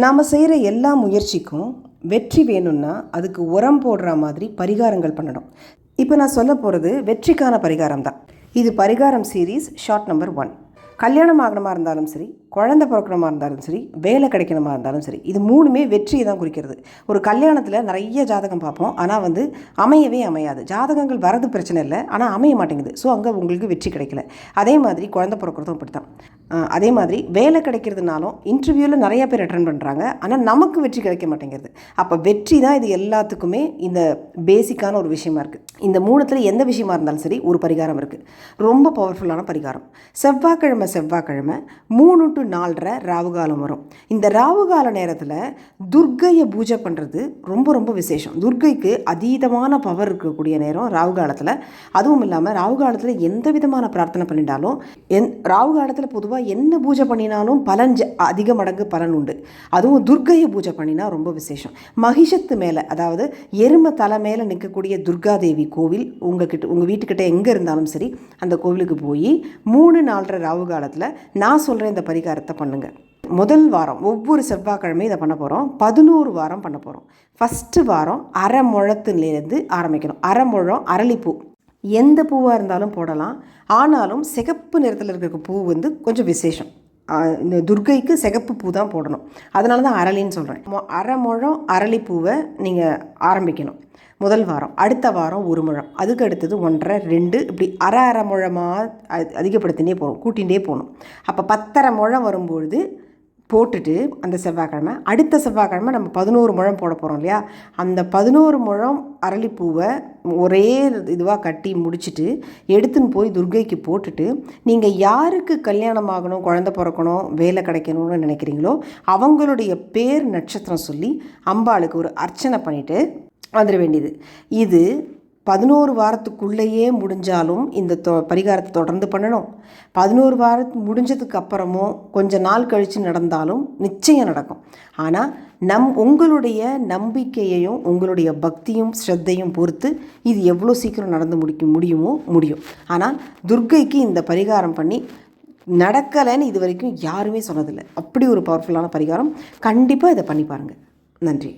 நாம் செய்கிற எல்லா முயற்சிக்கும் வெற்றி வேணும்னா அதுக்கு உரம் போடுற மாதிரி பரிகாரங்கள் பண்ணணும். இப்போ நான் சொல்ல போகிறது வெற்றிக்கான பரிகாரம் தான். இது பரிகாரம் சீரீஸ் ஷார்ட் நம்பர் 1. கல்யாணம் ஆகணுமா இருந்தாலும் சரி, குழந்தை பிறக்கணுமா இருந்தாலும் சரி, வேலை கிடைக்கணுமா இருந்தாலும் சரி, இது மூணுமே வெற்றியை தான் குறிக்கிறது. ஒரு கல்யாணத்தில் நிறைய ஜாதகம் பார்ப்போம், ஆனால் அமையவே அமையாது. ஜாதகங்கள் வரது பிரச்சனை இல்லை, ஆனால் அமைய மாட்டேங்குது. ஸோ அங்கே உங்களுக்கு வெற்றி கிடைக்கல. அதே மாதிரி குழந்தை பிறக்கிறதும் அப்படி தான். அதே மாதிரி வேலை கிடைக்கிறதுனாலும் இன்டர்வியூவில் நிறைய பேர் அட்டென்ட் பண்ணுறாங்க, ஆனால் நமக்கு வெற்றி கிடைக்க மாட்டேங்கிறது. அப்போ வெற்றி தான் இது எல்லாத்துக்குமே இந்த பேசிக்கான ஒரு விஷயமா இருக்குது. இந்த மூணுத்தில் எந்த விஷயமா இருந்தாலும் சரி ஒரு பரிகாரம் இருக்குது. ரொம்ப பவர்ஃபுல்லான பரிகாரம். செவ்வாய்க்கிழமை 3 to 4:30 ராவுகாலம் வரும். இந்த ராவுகால நேரத்தில் துர்க்கையை பூஜை பண்ணுறது ரொம்ப ரொம்ப விசேஷம். துர்க்கைக்கு அதீதமான பவர் இருக்கக்கூடிய நேரம் ராவுகாலத்தில். அதுவும் இல்லாமல் ராவுகாலத்தில் எந்த விதமான பிரார்த்தனை பண்ணிட்டாலும் ராவுகாலத்தில் பொதுவாக என்ன பூஜை பண்ணினாலும் பலன் அதிக மடங்கு பலன் உண்டு. அதுவும் துர்க்கையை பூஜை பண்ணினா ரொம்ப விசேஷம். மகிஷத்து மேலே, அதாவது எருமை தலை மேலே நிற்கக்கூடிய துர்காதேவி கோவில் உங்கள் வீட்டுக்கிட்ட எங்கே இருந்தாலும் சரி அந்த கோவிலுக்கு போய் 3-4:30 ராவு காலத்தில் நான் சொல்கிற இந்த பரிகாரத்தை பண்ணுங்கள். முதல் வாரம் ஒவ்வொரு செவ்வாய்க்கிழமையும் இதை பண்ண போகிறோம். 11 வாரம் பண்ண போகிறோம். ஃபஸ்ட்டு வாரம் அரை முழத்துலேருந்து ஆரம்பிக்கணும். அரை முழம் அரளிப்பூ, எந்த பூவாக இருந்தாலும் போடலாம். ஆனாலும் சிகப்பு நிறத்தில் இருக்கிற பூ கொஞ்சம் விசேஷம். இந்த துர்க்கைக்கு சிகப்பு பூ தான் போடணும். அதனால தான் அரளின்னு சொல்கிறேன். அரை முழம் அரளிப்பூவை நீங்கள் ஆரம்பிக்கணும் முதல் வாரம். அடுத்த வாரம் 1 முழம், அதுக்கு அடுத்தது 1.5, 2, இப்படி அரை முழமாக அதிகப்படுத்தினே போகணும், கூட்டிகிட்டே போகணும். அப்போ 10.5 முழம் வரும்பொழுது போட்டுட்டு அந்த செவ்வாய்க்கிழமை, அடுத்த செவ்வாய்க்கிழமை நம்ம 11 முழம் போட போகிறோம் இல்லையா, அந்த 11 முழம் அரளிப்பூவை ஒரே இதுவாக கட்டி முடிச்சுட்டு எடுத்துன்னு போய் துர்க்கைக்கு போட்டுட்டு, நீங்கள் யாருக்கு கல்யாணம் ஆகணும், குழந்தை பிறக்கணும், வேலை கிடைக்கணும்னு நினைக்கிறீங்களோ அவங்களுடைய பேர் நட்சத்திரம் சொல்லி அம்பாளுக்கு ஒரு அர்ச்சனை பண்ணிவிட்டு வந்துட வேண்டியது. இது 11 வாரத்துக்குள்ளேயே முடிஞ்சாலும் இந்த பரிகாரத்தை தொடர்ந்து பண்ணணும். 11 வாரத்து முடிஞ்சதுக்கு அப்புறமும் கொஞ்சம் நாள் கழித்து நடந்தாலும் நிச்சயம் நடக்கும். ஆனால் உங்களுடைய நம்பிக்கையையும் உங்களுடைய பக்தியும் ஸ்ரத்தையும் பொறுத்து இது எவ்வளோ சீக்கிரம் நடந்து முடியும். ஆனால் துர்க்கைக்கு இந்த பரிகாரம் பண்ணி நடக்கலைன்னு இது வரைக்கும் யாருமே சொன்னதில்லை. அப்படி ஒரு பவர்ஃபுல்லான பரிகாரம். கண்டிப்பாக இதை பண்ணி பாருங்கள். நன்றி.